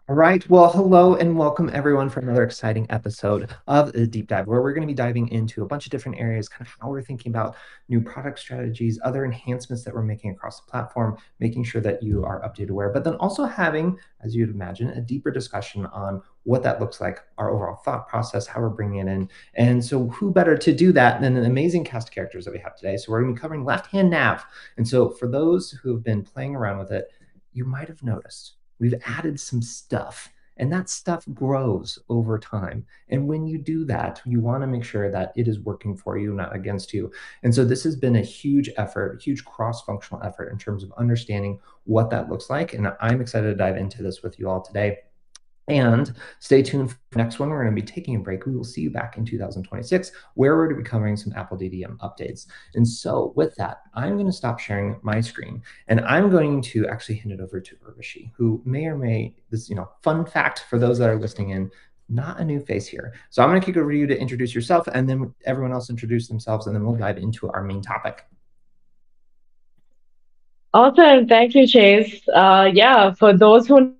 All right. Well, hello and welcome everyone for another exciting episode of the Deep Dive, where we're going to be diving into a bunch of different areas, kind of how we're thinking about new product strategies, other enhancements that we're making across the platform, making sure that you are updated aware, but then also having, as you'd imagine, a deeper discussion on what that looks like, our overall thought process, how we're bringing it in. And so who better to do that than an amazing cast of characters that we have today? So we're going to be covering left-hand nav. And so for those who have been playing around with it, you might have noticed we've added some stuff, and that stuff grows over time. And when you do that, you want to make sure that it is working for you, not against you. And so this has been a huge effort, a huge cross-functional effort in terms of understanding what that looks like. And I'm excited to dive into this with you all today. And stay tuned for the next one. We're going to be taking a break. We will see you back in 2026, where we're going to be covering some Apple DDM updates. And so with that, I'm going to stop sharing my screen, and I'm going to actually hand it over to Urvashi, who may or may, this, fun fact for those that are listening in, not a new face here. So I'm going to kick over to you to introduce yourself, and then everyone else introduce themselves, and then we'll dive into our main topic. Awesome. Thank you, Chase. Yeah, for those who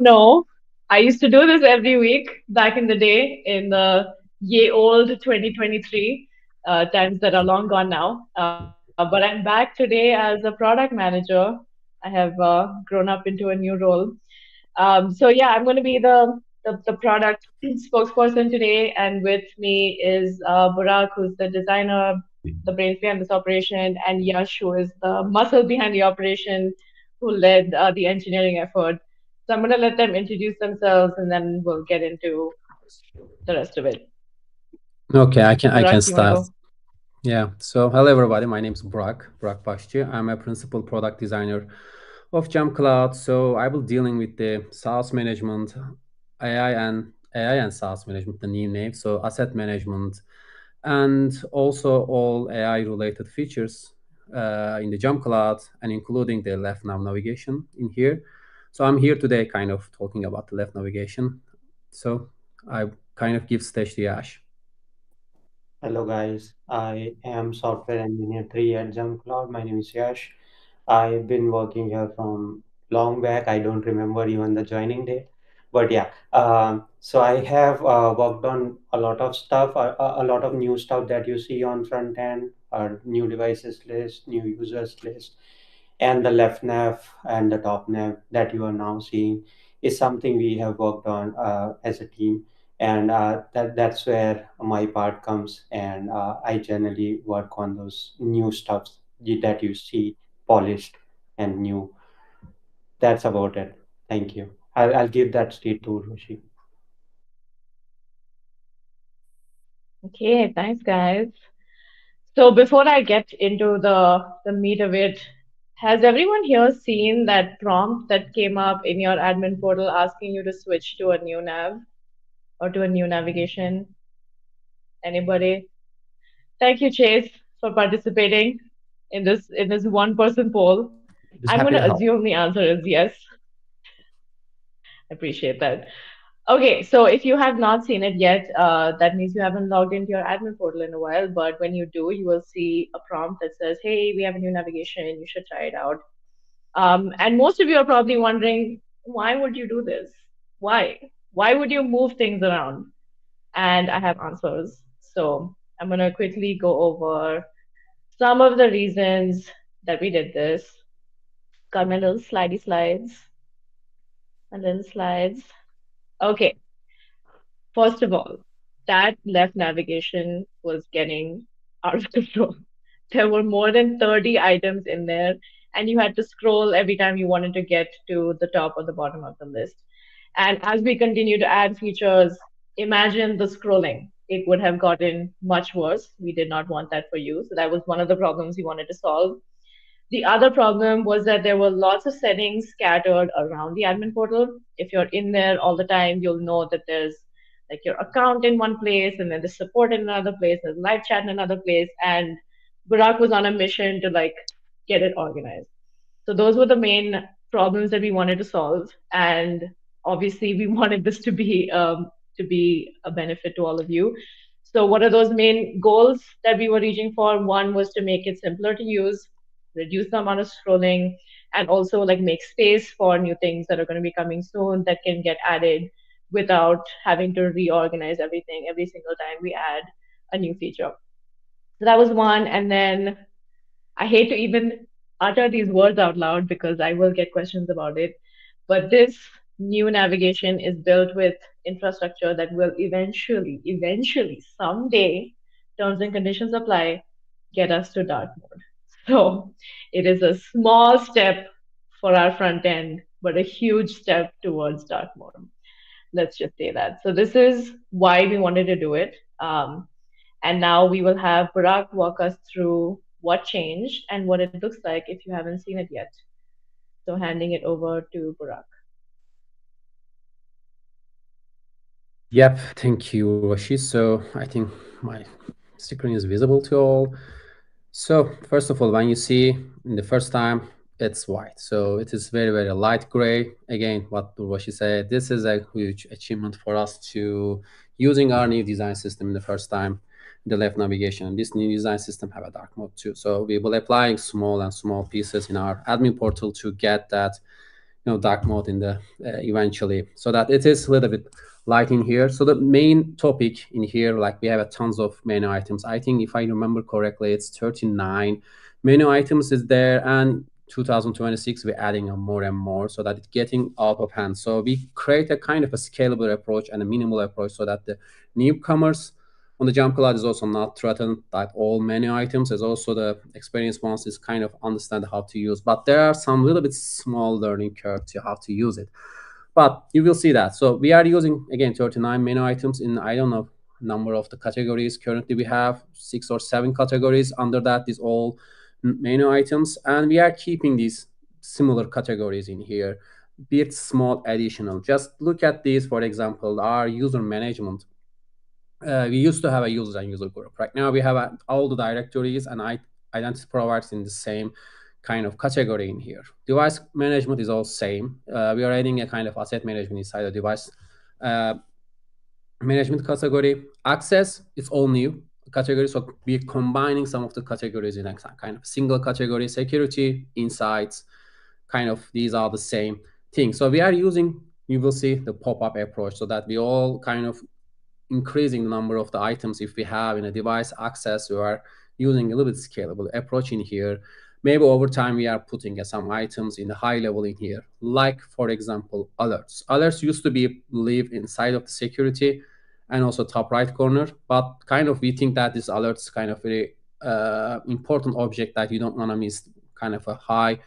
know, I used to do this every week back in the day in the ye old 2023 times that are long gone now. But I'm back today as a product manager. I have grown up into a new role. So yeah, I'm going to be the product spokesperson today, and with me is Burak, who's the designer, the brains behind this operation, and Yash, who is the muscle behind the operation, who led the engineering effort. So I'm going to let them introduce themselves, and then we'll get into the rest of it. Okay, I can Burak, you want to start. go? Yeah. So hello everybody. My name is Burak Başçı. I'm a principal product designer of Jam Cloud. So I will dealing with the SaaS management, AI and SaaS management, the new name. So asset management, and also all AI related features in the Jam Cloud, and including the left nav navigation in here. So I'm here today, kind of talking about the left navigation. So I kind of give stage to Yash. Hello guys, I am software engineer 3 at JumpCloud. My name is Yash. I've been working here from long back. I don't remember even the joining date, but yeah. So I have worked on a lot of stuff, a lot of new stuff that you see on front end, new devices list, new users list, and the left nav and the top nav that you are now seeing is something we have worked on as a team, and that's where my part comes, and I generally work on those new stuffs that you see polished and new. That's about it. Thank you. I'll give that state to Roshi. Okay, thanks, guys. So before I get into the meat of it, has everyone here seen that prompt that came up in your admin portal asking you to switch to a new nav or to a new navigation? Anybody? Thank you, Chase, for participating in this one person poll. Just I'm happy going to to help. assume the answer is yes. I appreciate that. Okay, so if you have not seen it yet, that means you haven't logged into your admin portal in a while. But when you do, you will see a prompt that says, "Hey, we have a new navigation. You should try it out." And most of you are probably wondering, why would you do this? Why? Why would you move things around? And I have answers. So I'm going to quickly go over some of the reasons that we did this. Got my little slidey slides, my little slides. Okay, first of all, that left navigation was getting out of control. There were more than 30 items in there, and you had to scroll every time you wanted to get to the top or the bottom of the list. And as we continue to add features, imagine the scrolling. It would have gotten much worse. We did not want that for you. So that was one of the problems we wanted to solve. The other problem was that there were lots of settings scattered around the admin portal. If you're in there all the time, you'll know that there's like your account in one place, and then the support in another place, there's live chat in another place, and Burak was on a mission to like get it organized. So those were the main problems that we wanted to solve, and obviously we wanted this to be a benefit to all of you. So what are those main goals that we were reaching for? One was to make it simpler to use, reduce the amount of scrolling, and also like make space for new things that are going to be coming soon that can get added without having to reorganize everything every single time we add a new feature. So that was one. And then I hate to even utter these words out loud because I will get questions about it. But this new navigation is built with infrastructure that will eventually, someday, terms and conditions apply, get us to dark mode. So it is a small step for our front end, but a huge step towards dark mode. Let's just say that. So this is why we wanted to do it. And now we will have Burak walk us through what changed and what it looks like if you haven't seen it yet. So handing it over to Burak. Yep, thank you, Roshi. So I think my screen is visible to all. So first of all, when you see in the first time, it's white. So it is very, very light gray. Again, what Roshi said, this is a huge achievement for us to using our new design system in the first time, the left navigation. This new design system have a dark mode too. So we will applying small pieces in our admin portal to get that dark mode in the eventually, so that it is a little bit light in here. So the main topic in here, like we have a tons of menu items. I think if I remember correctly, it's 39 menu items is there, and 2026 we're adding more and more, so that it's getting out of hand. So we create a kind of a scalable approach and a minimal approach, so that the newcomers on the Jump Cloud is also not threatened that all menu items, as also the experienced ones is kind of understand how to use. But there are some little bit small learning curve to how to use it. But you will see that. So we are using, again, 39 menu items in, I don't know, number of the categories. Currently we have 6 or 7 categories. Under that is all menu items. And we are keeping these similar categories in here, be it small additional. Just look at these, for example, our user management. We used to have a user and user group. Right now we have all the directories and identity providers in the same kind of category in here. Device management is all same. We are adding a kind of asset management inside the device management category. Access is all new category. So we're combining some of the categories in a kind of single category. Security, insights, kind of these are the same thing. So we are using, you will see the pop-up approach, so that we all kind of increasing the number of the items. If we have in a device access, we are using a little bit scalable approach in here. Maybe over time we are putting some items in the high level in here, like for example alerts. Alerts used to be live inside of the security and also top right corner, but kind of we think that this alerts kind of very important object that you don't want to miss, kind of a high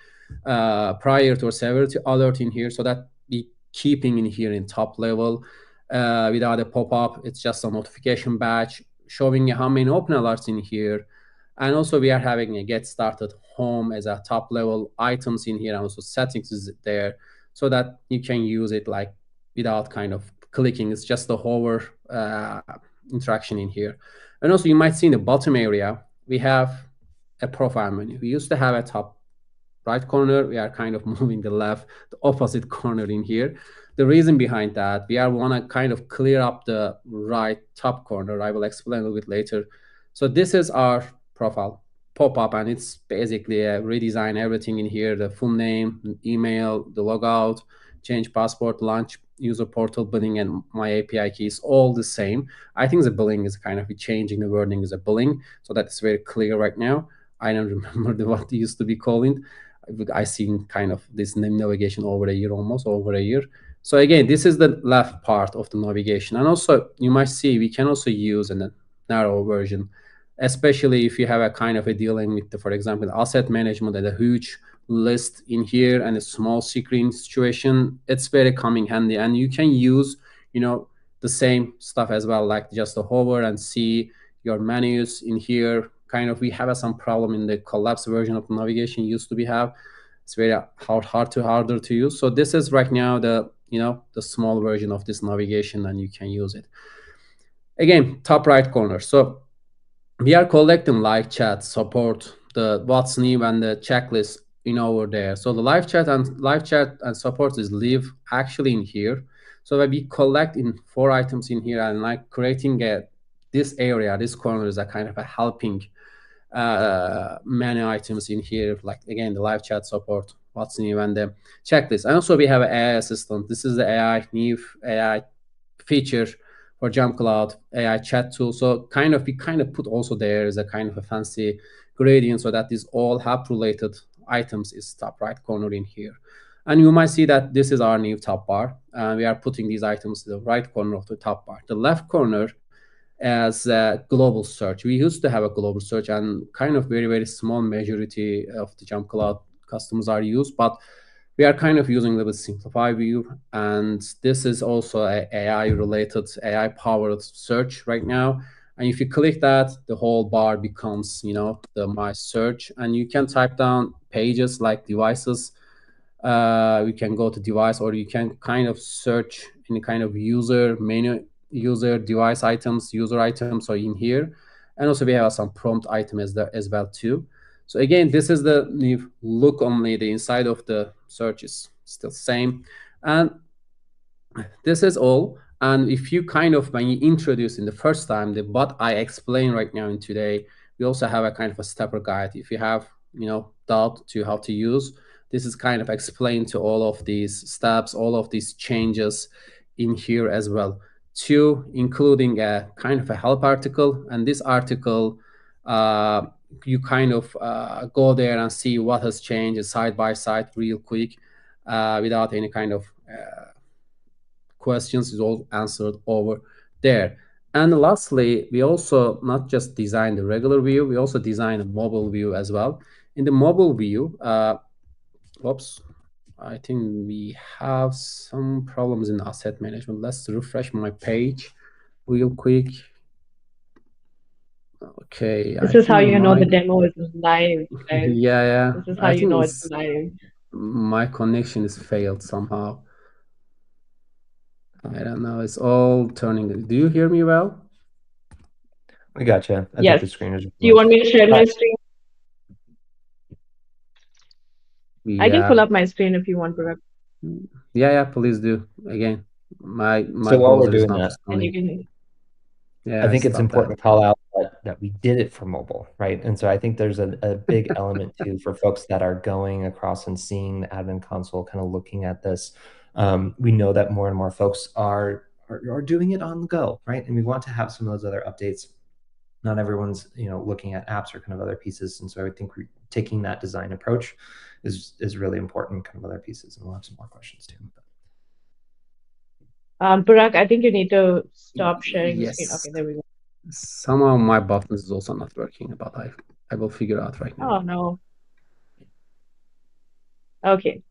priority or severity alert in here, so that we keeping in here in top level. Without a pop-up, it's just a notification badge showing you how many open alerts in here. And also we are having a get started home as a top level items in here, and also settings is there, so that you can use it like without kind of clicking. It's just a hover interaction in here. And also you might see in the bottom area, we have a profile menu. We used to have a top right corner. We are kind of moving the opposite corner in here. The reason behind that, we are want to kind of clear up the right top corner. I will explain a little bit later. So this is our profile pop-up, and it's basically a redesign everything in here, the full name, email, the logout, change password, launch user portal, billing, and my API keys, all the same. I think the billing is kind of changing, the wording is a billing, so that's very clear right now. I don't remember what it used to be called. I seen kind of this navigation over a year, almost over a year. So again, this is the left part of the navigation. And also you might see we can also use in a narrow version, especially if you have a kind of a dealing with, for example, asset management and a huge list in here and a small screen situation. It's very coming handy, and you can use, the same stuff as well, like just to hover and see your menus in here. Kind of we have some problem in the collapsed version of the navigation used to be have. It's very harder to use. So this is right now the small version of this navigation, and you can use it. Again, top right corner. So we are collecting live chat support, the what's new and the checklist over there. So the live chat and support is live actually in here. So when we collect in 4 items in here, and like creating this area, this corner is a kind of a helping many items in here, like again the live chat support what's new, and the checklist. And also we have an AI assistant. This is the new AI feature for Jump Cloud AI chat tool. So we put also there is a kind of a fancy gradient so that these all app related items is top right corner in here. And you might see that this is our new top bar. We are putting these items to the right corner of the top bar. The left corner as a global search. We used to have a global search, and kind of very, very small majority of the Jump Cloud customers are used, but we are kind of using a little bit simplified view. And this is also a AI related, AI powered search right now. And if you click that, the whole bar becomes, the my search, and you can type down pages like devices. We can go to device, or you can kind of search any kind of user menu, user device items, user items, so in here. And also we have some prompt item as well too. So again, this is the new look. Only the inside of the search is still same, and this is all. And if you when you introduce in the first time the what I explain right now in today, we also have a kind of a stepper guide. If you have doubt to how to use, this is kind of explained to all of these steps, all of these changes in here as well, to including a kind of a help article. And this article, you go there and see what has changed side by side real quick, without any kind of questions, is all answered over there. And lastly, we also not just design the regular view, we also design a mobile view as well. In the mobile view, oops, I think we have some problems in asset management. Let's refresh my page real quick. Okay. This is how you know the demo is live, guys. Yeah. This is how you know it's live. My connection is failed somehow. I don't know. It's all turning. Do you hear me well? We got you. I Yes. think the screen is. Do you want me to share my screen? Yeah. I can pull up my screen if you want, Parag. Yeah. Please do. Again, my So while we're browser is doing not that, responding. And you can. I think it's important to call out that we did it for mobile, right? And so I think there's a big element too for folks that are going across and seeing the admin console, kind of looking at this. We know that more and more folks are doing it on the go, right? And we want to have some of those other updates. Not everyone's looking at apps or kind of other pieces, and so I think we're taking that design approach is really important. Kind of other pieces, and we'll have some more questions too. Parag, I think you need to stop sharing the screen. Okay, there we go. Somehow my button is also not working, but I will figure out right now. Oh no. Okay,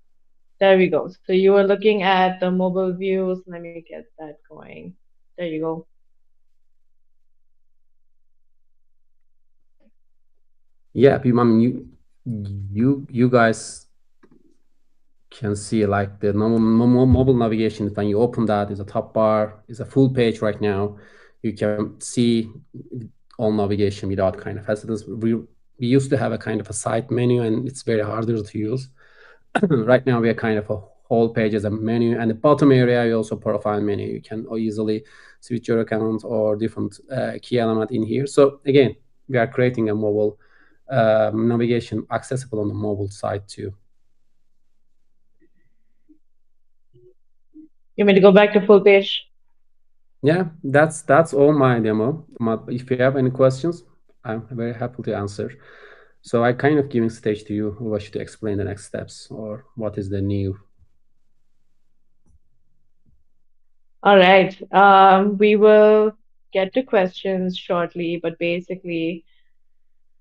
there we go. So you were looking at the mobile views. Let me get that going. There you go. Yeah, I mean, you guys can see like the normal mobile navigation. When you open that, is a top bar, is a full page right now. You can see all navigation without kind of hesitance. We used to have a kind of a side menu, and it's very harder to use. Right now we are kind of a whole page as a menu, and the bottom area you also profile menu. You can easily switch your account or different key element in here. So again, we are creating a mobile navigation accessible on the mobile side too. You mean to go back to full page? Yeah, that's all my demo. If you have any questions, I'm very happy to answer. So I kind of giving stage to you, who should explain the next steps or what is the new. All right. We will get to questions shortly, but basically,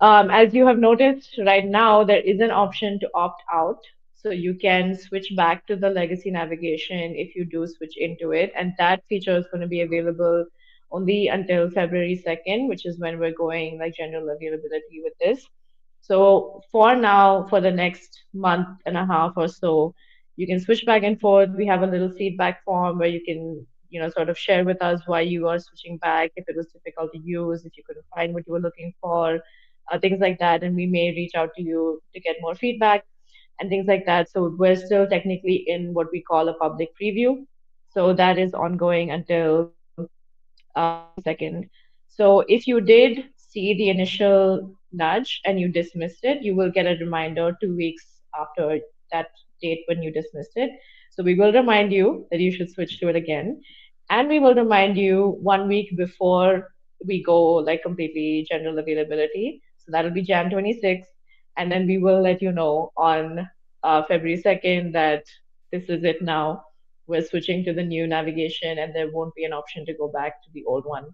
as you have noticed right now, there is an option to opt out. So you can switch back to the legacy navigation if you do switch into it. And that feature is going to be available only until February 2nd, which is when we're going like general availability with this. So for now, for the next month and a half or so, you can switch back and forth. We have a little feedback form where you can, sort of share with us why you are switching back, if it was difficult to use, if you couldn't find what you were looking for, things like that. And we may reach out to you to get more feedback and things like that. So we're still technically in what we call a public preview. So that is ongoing until second. So if you did see the initial nudge and you dismissed it, you will get a reminder 2 weeks after that date when you dismissed it. So we will remind you that you should switch to it again. And we will remind you 1 week before we go like completely general availability. So that'll be Jan 26th. And then we will let you know on February 2nd that this is it now. We're switching to the new navigation and there won't be an option to go back to the old one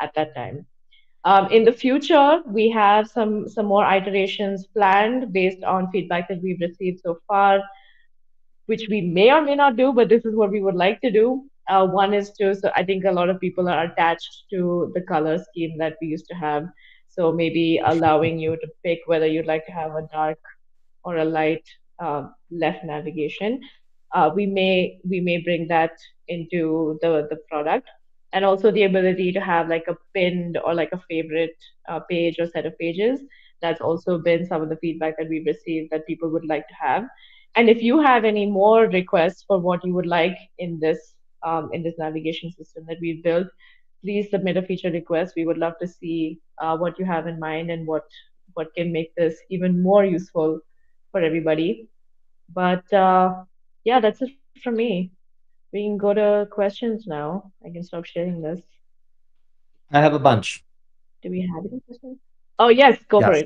at that time. In the future, we have some more iterations planned based on feedback that we've received so far, which we may or may not do, but this is what we would like to do. One is to, so I think a lot of people are attached to the color scheme that we used to have. So maybe allowing you to pick whether you'd like to have a dark or a light left navigation. We may bring that into the product, and also the ability to have like a pinned or like a favorite page or set of pages. That's also been some of the feedback that we've received that people would like to have. And if you have any more requests for what you would like in this navigation system that we've built, please submit a feature request. We would love to see what you have in mind and what can make this even more useful for everybody. But yeah, that's it from me. We can go to questions now. I can stop sharing this. I have a bunch. Do we have any questions? Oh yes, go for Yes.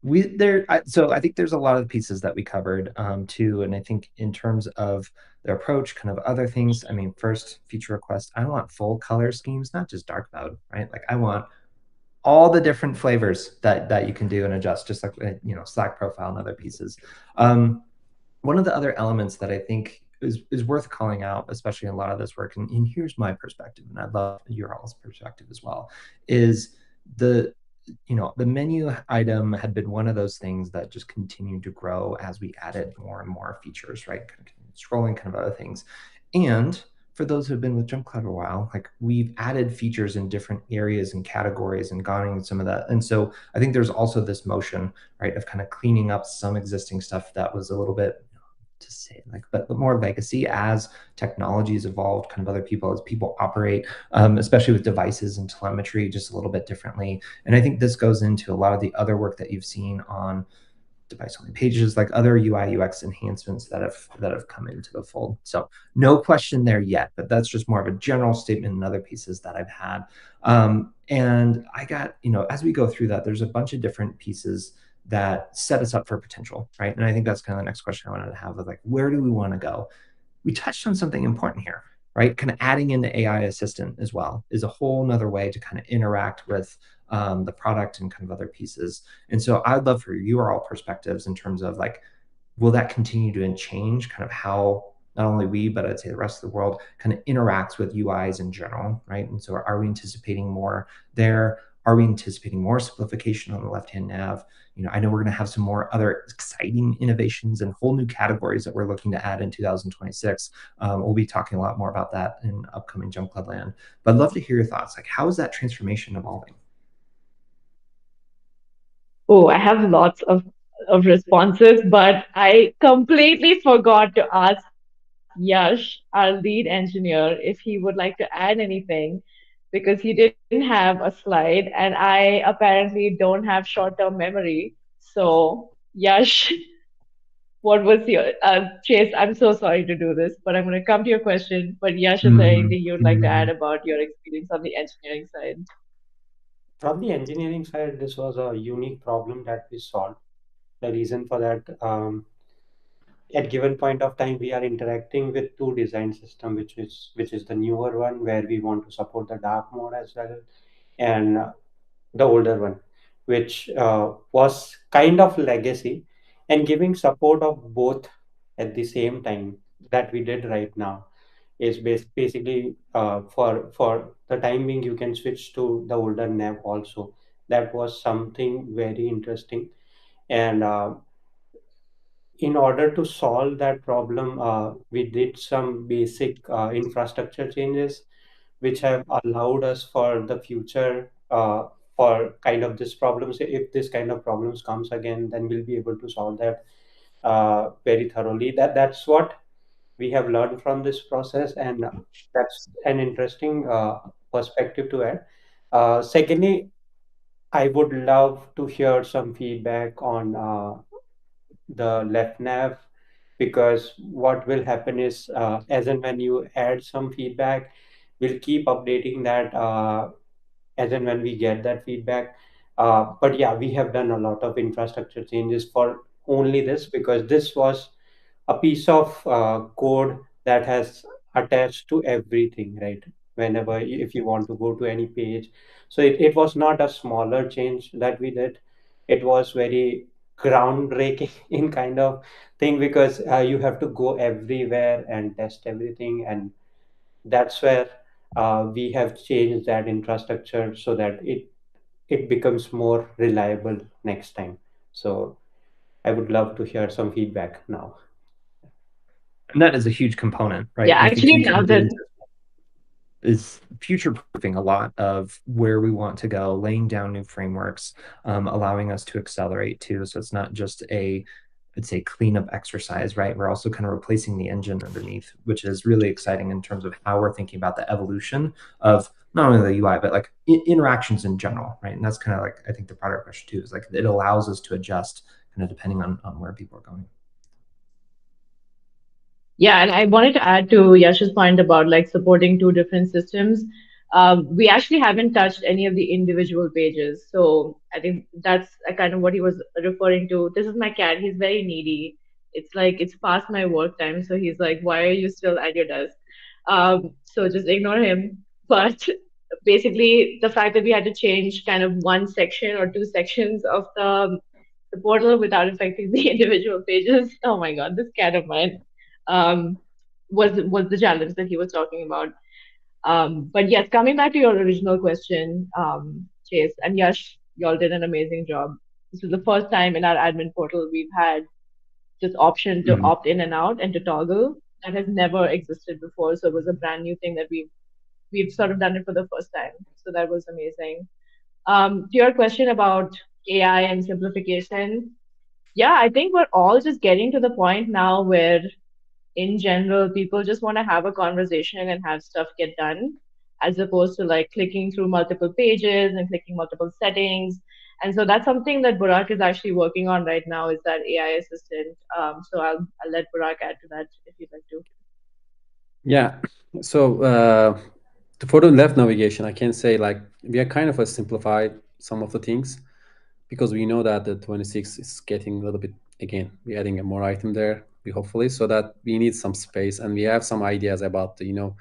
it. So I think there's a lot of pieces that we covered too, and I think in terms of their approach, kind of other things. I mean, first feature request. I want full color schemes, not just dark mode, right? Like I want all the different flavors that you can do and adjust, just like Slack profile and other pieces. One of the other elements that I think is worth calling out, especially in a lot of this work, and here's my perspective, and I'd love your all's perspective as well, is the the menu item had been one of those things that just continued to grow as we added more and more features, right? Kind of scrolling, kind of other things. And for those who have been with JumpCloud a while, like we've added features in different areas and categories and gone into some of that. And so I think there's also this motion, right, of kind of cleaning up some existing stuff that was a little bit to say like but more legacy as technologies evolved, kind of other people as people operate, especially with devices and telemetry just a little bit differently. And I think this goes into a lot of the other work that you've seen on device only pages, like other UI UX enhancements that have come into the fold. So no question there yet, but that's just more of a general statement in other pieces that I've had. And I got, as we go through that, there's a bunch of different pieces that set us up for potential, right? And I think that's kind of the next question I wanted to have of like, where do we want to go? We touched on something important here, right? Kind of adding in the AI assistant as well is a whole nother way to kind of interact with the product and kind of other pieces. And so I'd love for your all perspectives in terms of like, will that continue to change kind of how not only we, but I'd say the rest of the world kind of interacts with UIs in general, right? And so are we anticipating more there? Are we anticipating more simplification on the left-hand nav? I know we're going to have some more other exciting innovations and whole new categories that we're looking to add in 2026. We'll be talking a lot more about that in upcoming JumpCloud Land. But I'd love to hear your thoughts. Like, how is that transformation evolving? Oh, I have lots of responses, but I completely forgot to ask Yash, our lead engineer, if he would like to add anything because he didn't have a slide and I apparently don't have short-term memory. So, Yash, what was your Chase? I'm so sorry to do this, but I'm going to come to your question. But Yash, is there Mhm, anything you'd like to add mhm. about your experience on the engineering side? From the engineering side, this was a unique problem that we solved. The reason for that, at given point of time, we are interacting with two design system, which is the newer one where we want to support the dark mode as well, and the older one, which was kind of legacy, and giving support of both at the same time that we did right now is basically for the time being you can switch to the older nav also. That was something very interesting, and in order to solve that problem, we did some basic infrastructure changes which have allowed us for the future, for kind of this problems. If this kind of problems comes again, then we'll be able to solve that very thoroughly. That's what we have learned from this process, and that's an interesting perspective to add. Secondly, I would love to hear some feedback on the left nav because what will happen is, as and when you add some feedback, we'll keep updating that as and when we get that feedback. But yeah, we have done a lot of infrastructure changes for only this, because this was a piece of code that has attached to everything, right? Whenever, if you want to go to any page. So it was not a smaller change that we did. It was very groundbreaking in kind of thing, because you have to go everywhere and test everything. And that's where we have changed that infrastructure so that it becomes more reliable next time. So I would love to hear some feedback now. And that is a huge component, right? Yeah, And I think actually each now of that these is future proofing a lot of where we want to go, laying down new frameworks, allowing us to accelerate too. So it's not just a, I'd say, cleanup exercise, right? We're also kind of replacing the engine underneath, which is really exciting in terms of how we're thinking about the evolution of not only the UI, but like interactions in general, right? And that's kind of like, I think the product question too is like, it allows us to adjust kind of depending on where people are going. Yeah, and I wanted to add to Yash's point about like supporting two different systems. We actually haven't touched any of the individual pages. So I think that's kind of what he was referring to. This is my cat. He's very needy. It's like it's past my work time. So he's like, why are you still at your desk? So just ignore him. But basically, the fact that we had to change kind of one section or two sections of the portal without affecting the individual pages. Oh my God, this cat of mine um, was the challenge that he was talking about. But yes, coming back to your original question, Chase and Yash, y'all did an amazing job. This is the first time in our admin portal we've had this option to Mhm. opt in and out and to toggle. That has never existed before, so it was a brand new thing that we've sort of done it for the first time. So that was amazing. To your question about AI and simplification, yeah, I think we're all just getting to the point now where in general, people just want to have a conversation and have stuff get done, as opposed to like clicking through multiple pages and clicking multiple settings. And so that's something that Burak is actually working on right now is that AI assistant. So I'll let Burak add to that if you'd like to. Yeah. So for the left navigation, I can say like we are kind of a simplified some of the things because we know that the 26 is getting a little bit again. We're adding a more item there. We hopefully so that we need some space and we have some ideas about the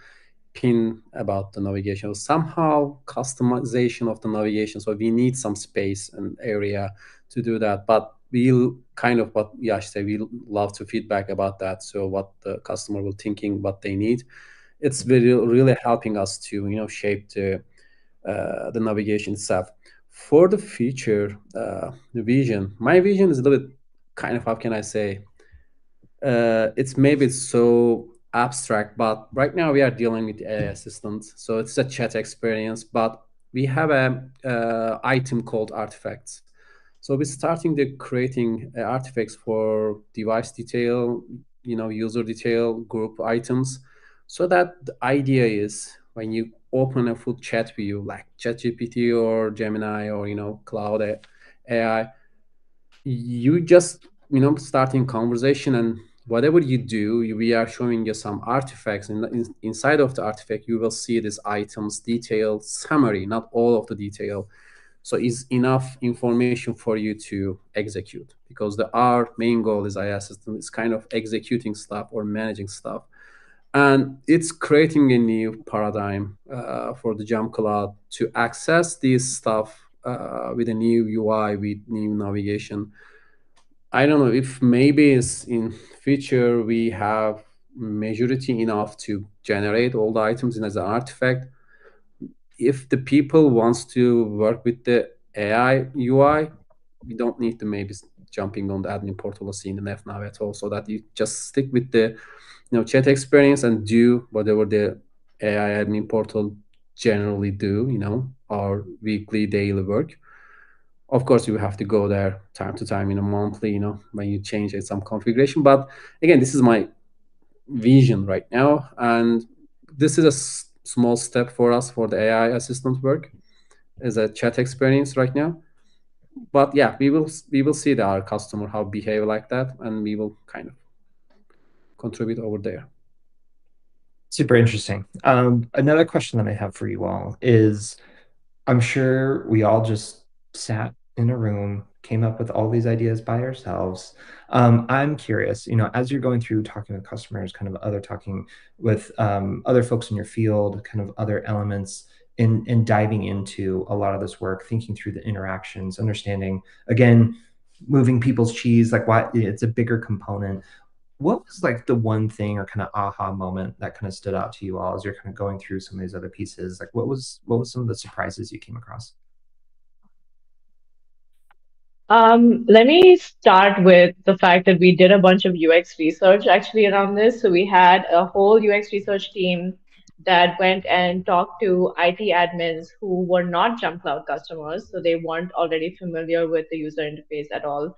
pin about the navigation or somehow customization of the navigation. So we need some space and area to do that. But we'll kind of what Yash said, we love to feedback about that. So what the customer will thinking, what they need. It's really helping us to shape the navigation itself. For the future, the vision, my vision is a little bit kind of how can I say it's maybe so abstract, but right now we are dealing with AI assistants, so it's a chat experience. But we have a item called artifacts. So we're starting the creating artifacts for device detail, user detail, group items, so that the idea is when you open a full chat view like ChatGPT or Gemini or Cloud AI, you just starting conversation and whatever you do we are showing you some artifacts and inside of the artifact you will see this items detail summary, not all of the detail, so is enough information for you to execute because our main goal is AI system is kind of executing stuff or managing stuff, and it's creating a new paradigm for the Jam Cloud to access this stuff with a new UI with new navigation. I don't know if maybe it's in future we have majority enough to generate all the items in as an artifact. If the people wants to work with the AI UI, we don't need to maybe jumping on the admin portal or seeing the FNAV at all. So that you just stick with the chat experience and do whatever the AI admin portal generally do, our weekly daily work. Of course you have to go there time to time monthly when you change some configuration, but again this is my vision right now, and this is a small step for us for the AI assistant work as a chat experience right now. But yeah, we will see our customer how behave like that, and we will kind of contribute over there. Super interesting. Another question that I have for you all is, I'm sure we all just sat in a room, came up with all these ideas by ourselves. I'm curious, as you're going through talking with customers, kind of other talking with other folks in your field, kind of other elements in diving into a lot of this work, thinking through the interactions, understanding, again, moving people's cheese, like why it's a bigger component. What was like the one thing or kind of aha moment that kind of stood out to you all as you're kind of going through some of these other pieces? Like what was some of the surprises you came across? Let me start with the fact that we did a bunch of UX research actually around this. So we had a whole UX research team that went and talked to IT admins who were not Jump Cloud customers, so they weren't already familiar with the user interface at all.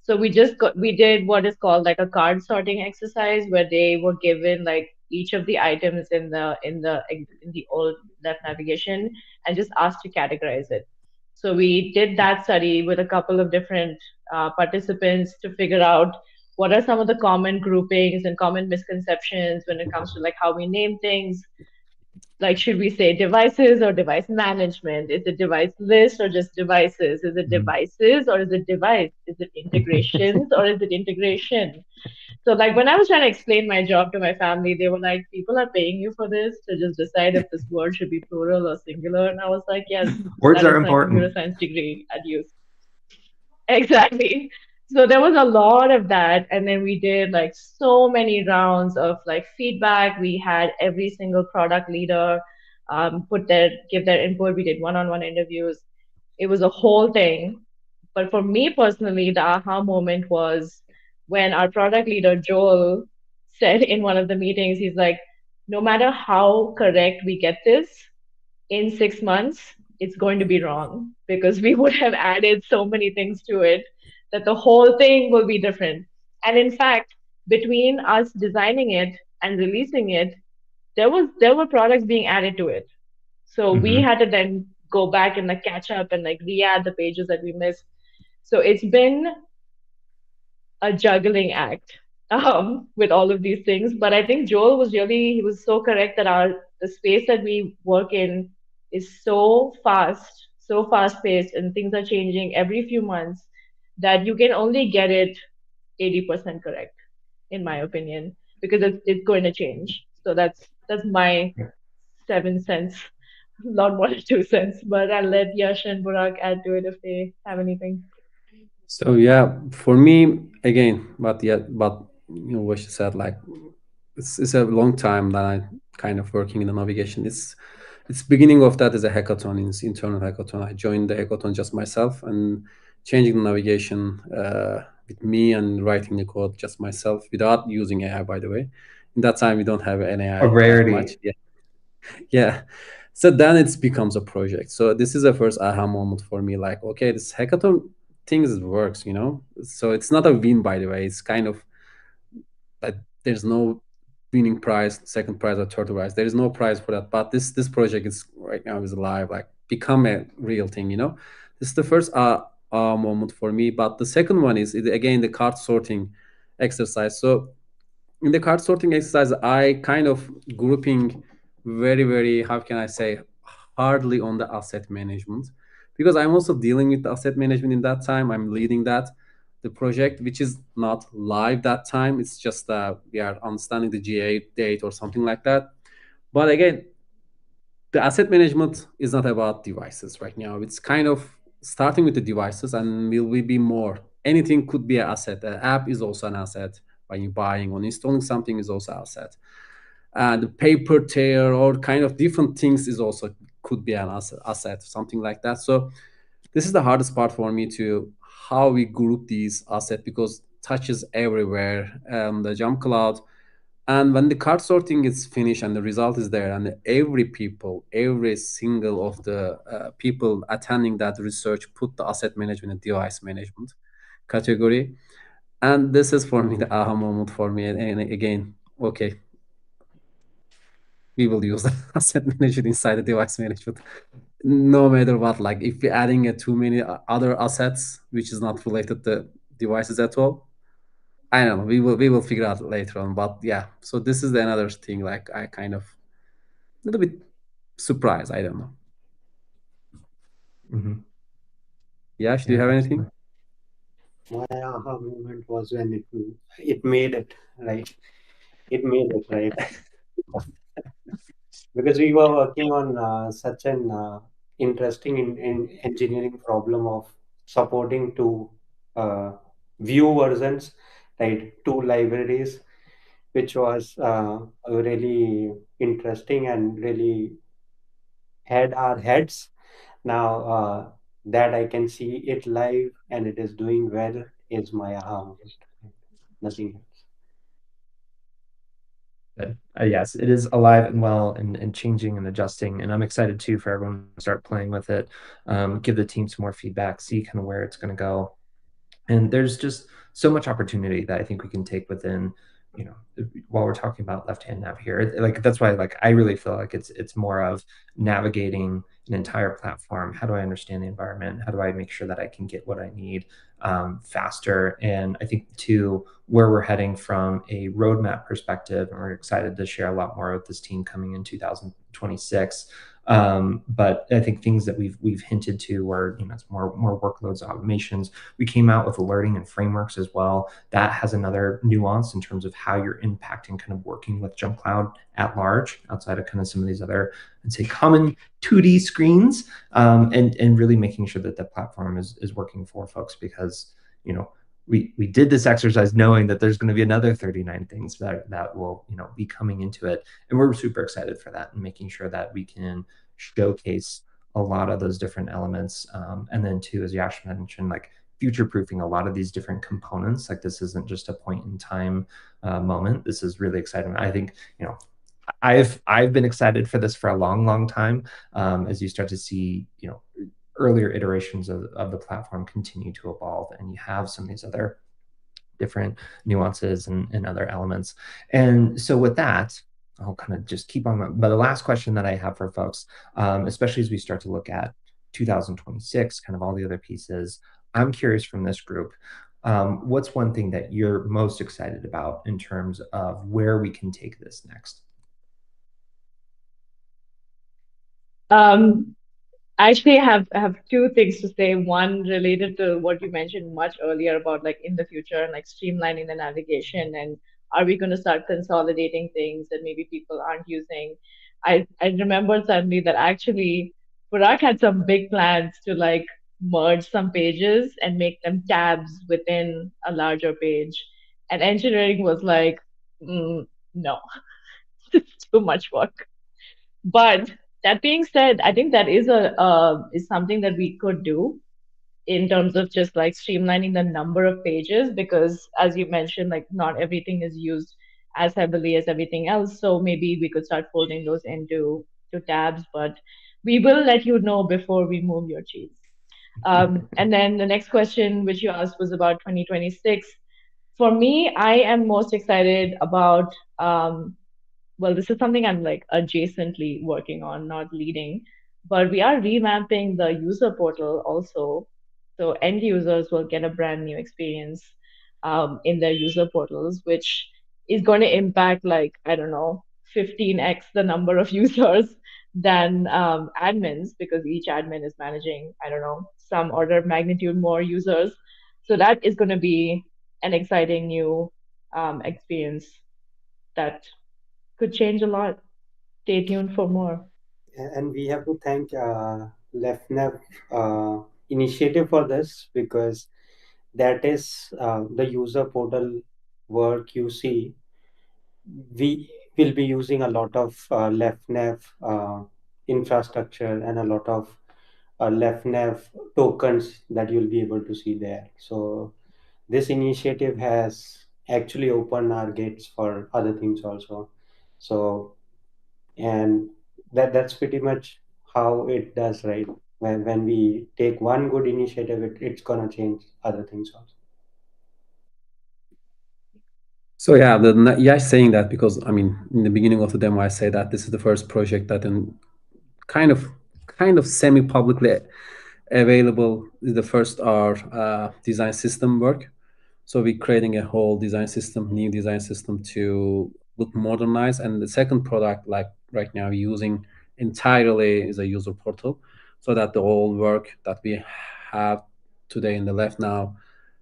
So we did what is called like a card sorting exercise where they were given like each of the items in the old left navigation and just asked to categorize it. So we did that study with a couple of different participants to figure out what are some of the common groupings and common misconceptions when it comes to like how we name things. Like, should we say devices or device management? Is it device list or just devices? Is it Mhm. devices or is it device? Is it integrations or is it integration? So, like, when I was trying to explain my job to my family, they were like, people are paying you for this to just decide if this word should be plural or singular. And I was like, yes, Words that are is my computer important. science degree at use. Exactly. So there was a lot of that. And then we did like so many rounds of like feedback. We had every single product leader give their input. We did one-on-one interviews. It was a whole thing. But for me personally, the aha moment was when our product leader, Joel, said in one of the meetings, he's like, no matter how correct we get this, in 6 months, it's going to be wrong because we would have added so many things to it that the whole thing will be different. And in fact, between us designing it and releasing it, there were products being added to it. So we Hmm. had to then go back and like catch up and like re-add the pages that we missed. So it's been a juggling act with all of these things. But I think Joel he was so correct that the space that we work in is so fast paced, and things are changing every few months that you can only get it 80% correct, in my opinion, because it's going to change. So that's my 7 cents, not more than 2 cents. But I'll let Yash and Burak add to it if they have anything. So yeah, for me again, but what she said, like it's a long time that I kind of working in the navigation. It's beginning of that is a hackathon, it's internal hackathon. I joined the hackathon just myself and changing the navigation with me and writing the code just myself without using AI. By the way, in that time we don't have an A AI that much. rarity. Yeah. So then it becomes a project. So this is the first aha moment for me. Like, okay, this hackathon things works, So it's not a win, by the way. It's kind of like there's no winning prize, second prize, or third prize. There is no prize for that. But this project is right now is alive, like become a real thing. This is the first moment for me. But the second one is again the card sorting exercise. So in the card sorting exercise, I kind of grouping very, very, how can I say, hardly on the asset management because I'm also dealing with the asset management in that time. I'm leading that the project, which is not live that time. It's just we are understanding the GA date or something like that. But again, the asset management is not about devices right now. It's kind of starting with the devices and will be more. Anything could be an asset. An app is also an asset. When you're buying or installing something is also asset. And the paper tear or kind of different things is also could be an asset, something like that. So this is the hardest part for me to how we group these assets because touches everywhere. The Jump Cloud and when the card sorting is finished and the result is there, and every single of the people attending that research put the asset management and device management category. And this is for me the aha moment for me. And again, okay, we will use the asset management inside the device management. No matter what, like if we're adding too many other assets, which is not related to devices at all, I don't know. We will figure out later on. But yeah, so this is another thing. Like I kind of a little bit surprised. I don't know. Mm-hmm. Yash, do you have anything? My aha moment was when it made it right. It made it right because we were working on such an interesting in engineering problem of supporting two uh, view versions, right? Two libraries, which was really interesting and really had our heads. Now that I can see it live and it is doing well is my aha moment. Nothing else. But yes, it is alive and well and changing and adjusting. And I'm excited too for everyone to start playing with it, give the team some more feedback, see kind of where it's going to go. And there's just so much opportunity that I think we can take within, while we're talking about left-hand nav here. Like that's why like I really feel like it's more of navigating an entire platform. How do I understand the environment? How do I make sure that I can get what I need faster? And I think too, where we're heading from a roadmap perspective, and we're excited to share a lot more with this team coming in 2026. But I think things that we've hinted to were, it's more workloads, automations. We came out with alerting and frameworks as well. That has another nuance in terms of how you're impacting kind of working with Jump Cloud at large, outside of kind of some of these other, I'd say, common 2D screens, and really making sure that the platform is working for folks, because we did this exercise knowing that there's going to be another 39 things that will be coming into it, and we're super excited for that and making sure that we can showcase a lot of those different elements, and then too, as Yash mentioned, like future proofing a lot of these different components. Like this isn't just a point in time moment. This is really exciting. I think I've been excited for this for a long time, as you start to see earlier iterations of the platform continue to evolve, and you have some of these other different nuances and other elements. And so with that, I'll kind of just keep on. But the last question that I have for folks, especially as we start to look at 2026, kind of all the other pieces, I'm curious from this group, what's one thing that you're most excited about in terms of where we can take this next? Actually, I have two things to say. One related to what you mentioned much earlier about like in the future and like streamlining the navigation, and are we going to start consolidating things that maybe people aren't using? I remembered suddenly that actually Parag had some big plans to like merge some pages and make them tabs within a larger page, and engineering was like, no, it's too much work. But that being said, I think that is something that we could do in terms of just like streamlining the number of pages, because as you mentioned, like not everything is used as heavily as everything else. So maybe we could start folding those into to tabs, but we will let you know before we move your cheese. And then the next question, which you asked, was about 2026. For me, I am most excited about well, this is something I'm like adjacently working on, not leading, but we are revamping the user portal also. So end users will get a brand new experience in their user portals, which is going to impact like, I don't know, 15x the number of users than admins, because each admin is managing, I don't know, some order of magnitude more users. So that is going to be an exciting new experience that could change a lot. Stay tuned for more. And we have to thank LeftNav initiative for this, because that is the user portal work you see. We will be using a lot of LeftNav infrastructure and a lot of LeftNav tokens that you'll be able to see there. So this initiative has actually opened our gates for other things also. So, and that's pretty much how it does, right? When we take one good initiative, it's gonna change other things also. So yeah, Yash saying that because I mean, in the beginning of the demo, I say that this is the first project that in kind of semi-publicly available is the first our design system work. So we're creating a whole design system, new design system to look modernized. And the second product, like right now, we're using entirely is a user portal, so that the whole work that we have today in the left now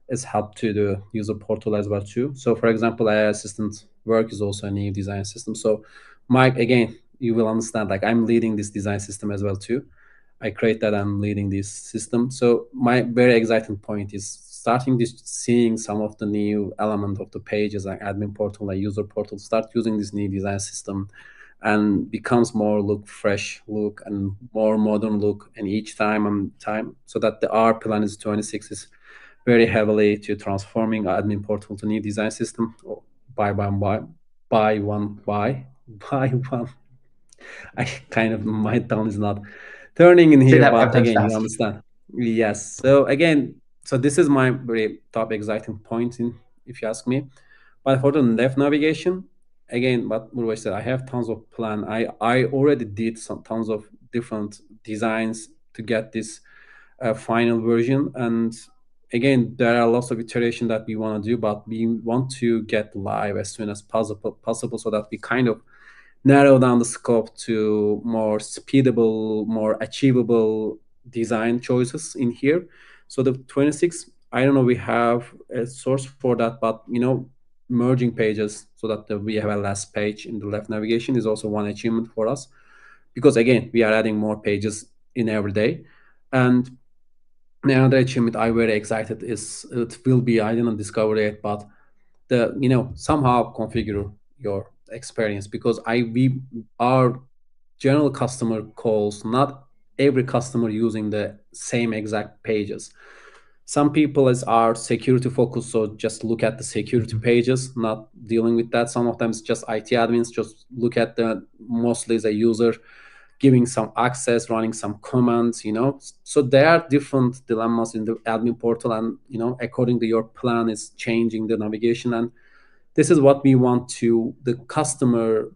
is helped to the user portal as well too. So for example, AI assistant work is also a new design system. So Mike, again, you will understand, like I'm leading this design system as well too. I create that, I'm leading this system. So my very exciting point is starting this, seeing some of the new element of the pages like admin portal, like user portal, start using this new design system and becomes more look fresh look and more modern look and each time, so that the our plan is 26 is very heavily to transforming admin portal to new design system by one by one by one. I kind of, my tongue is not turning in Say here, that but 5 times again, you fast. understand. Yes. So again, so this is my very top exciting point in, if you ask me. But for the left navigation, again, what Murway said, I have tons of plan. I already did some tons of different designs to get this final version. And again, there are lots of iteration that we want to do, but we want to get live as soon as possible, so that we kind of narrow down the scope to more speedable, more achievable design choices in here. So the 26, I don't know, we have a source for that, but merging pages so that we have a last page in the left navigation is also one achievement for us, because again, we are adding more pages in every day. And another achievement I'm very excited is, it will be, I didn't discover it, but the somehow configure your experience, because we our general customer calls, not every customer using the same exact pages. Some people are security focused, so just look at the security pages, not dealing with that. Some of them it's just IT admins, just look at the mostly as a user giving some access, running some commands. So there are different dilemmas in the admin portal, and according to your plan is changing the navigation. And this is what we want to the customer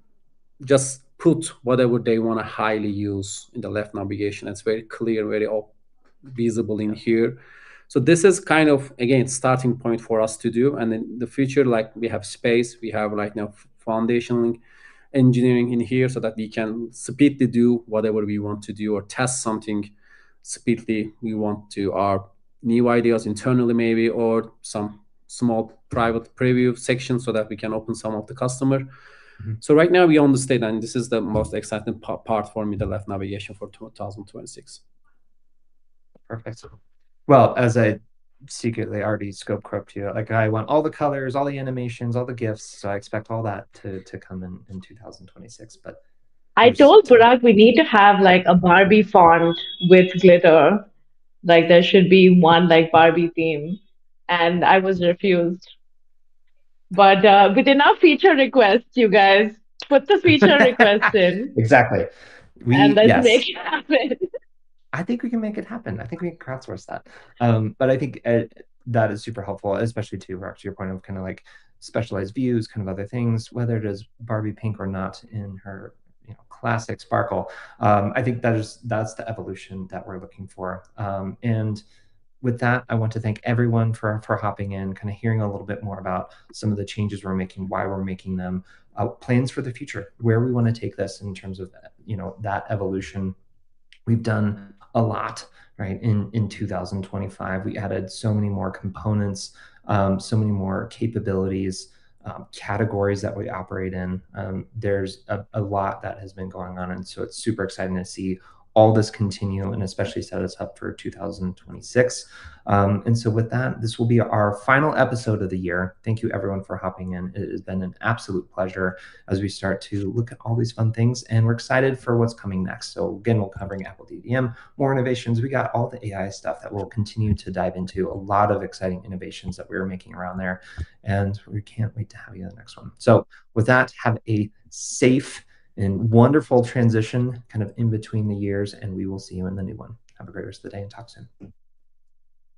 just put whatever they want to highly use in the left navigation. It's very clear, very visible in here. So this is kind of, again, starting point for us to do. And in the future, like we have space, we have right now foundation engineering in here, so that we can speedily do whatever we want to do, or test something speedily we want to, our new ideas internally maybe, or some small private preview section, so that we can open some of the customer. So right now we on the state, and this is the most exciting part for me, the left navigation for 2026. Perfect. Well, as I secretly already scope cropped you, like I want all the colors, all the animations, all the GIFs. So I expect all that to come in 2026. But I there's told Burak we need to have like a Barbie font with glitter. Like there should be one like Barbie theme. And I was refused. But with enough feature requests, you guys put the feature requests in exactly. and let's Yes. make it happen. I think we can make it happen. I think we can crowdsource that. But I think that is super helpful, especially to your point of kind of like specialized views, kind of other things, whether it is Barbie pink or not in her classic sparkle. I think that's the evolution that we're looking for. And with that, I want to thank everyone for hopping in, kind of hearing a little bit more about some of the changes we're making, why we're making them, plans for the future, where we want to take this in terms of that evolution. We've done a lot, right? In 2025, we added so many more components, so many more capabilities, categories that we operate in. There's a lot that has been going on, and so it's super exciting to see all this continue, and especially set us up for 2026. And so with that, this will be our final episode of the year. Thank you everyone for hopping in. It has been an absolute pleasure as we start to look at all these fun things, and we're excited for what's coming next. So again, we're covering Apple DDM, more innovations. We got all the AI stuff that we'll continue to dive into, a lot of exciting innovations that we're making around there. And we can't wait to have you in the next one. So with that, have a safe and wonderful transition kind of in between the years, and we will see you in the new one. Have a great rest of the day and talk soon.